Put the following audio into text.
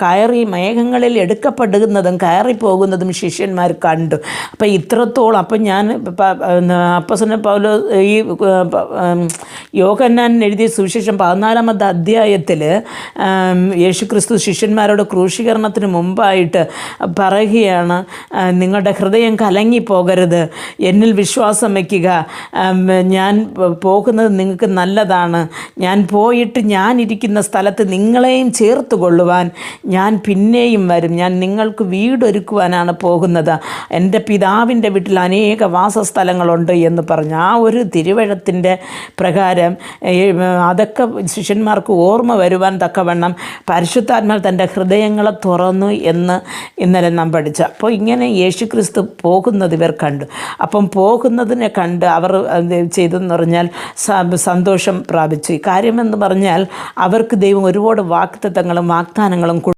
കയറി മേഘങ്ങളിൽ എടുക്കപ്പെടുന്നതും കയറിപ്പോകുന്നതും ശിഷ്യന്മാർ കണ്ടു. അപ്പം ഇത്രത്തോളം അപ്പം ഞാൻ അപ്പോസ്തലൻ പൗലോസ് ഈ യോഹന്നാൻ എഴുതിയ സുവിശേഷം 14-ാമത്തെ അധ്യായത്തിൽ യേശുക്രിസ്തു ശിഷ്യന്മാരോട് ക്രൂശീകരണത്തിന് മുമ്പായിട്ട് പറയുകയാണ്, നിങ്ങളുടെ ഹൃദയം കലങ്ങിപ്പോകരുത്, എന്നിൽ വിശ്വാസം വയ്ക്കുക, ഞാൻ പോകുന്നത് നിങ്ങൾക്ക് നല്ലതാണ്, ഞാൻ പോയിട്ട് ഞാനിരിക്കുന്ന സ്ഥലത്ത് നിങ്ങളെയും ചേർത്ത് കൊള്ളുവാൻ ഞാൻ പിന്നെയും വരും, ഞാൻ നിങ്ങൾക്ക് വീടൊരുക്കുവാനാണ് പോകുന്നത്, എൻ്റെ പിതാവിൻ്റെ വീട്ടിൽ അനേക വാസസ്ഥലങ്ങളുണ്ട് എന്ന് പറഞ്ഞു. ആ ഒരു തിരുവചനത്തിൻ്റെ പ്രകാരം അതൊക്കെ ശിഷ്യന്മാർക്ക് ഓർമ്മ വരുവാൻ തക്കവണ്ണം പരിശുദ്ധാത്മാവ് തൻ്റെ ഹൃദയങ്ങളെ തുറന്നു എന്ന് ഇന്നലെ നാം പഠിച്ചു. അപ്പോൾ ഇങ്ങനെ യേശുക്രിസ്തു പോകുന്നത് ഇവർ കണ്ടു. അപ്പം പോകുന്നതിനെ കണ്ട് അവർ ചെയ്തെന്ന് പറഞ്ഞാൽ സന്തോഷം പ്രാപിച്ചു. കാര്യമെന്ന് പറഞ്ഞാൽ അവർക്ക് ദൈവം ഒരുപാട് വാഗ്ദത്തങ്ങളും വാഗ്ദാനങ്ങളും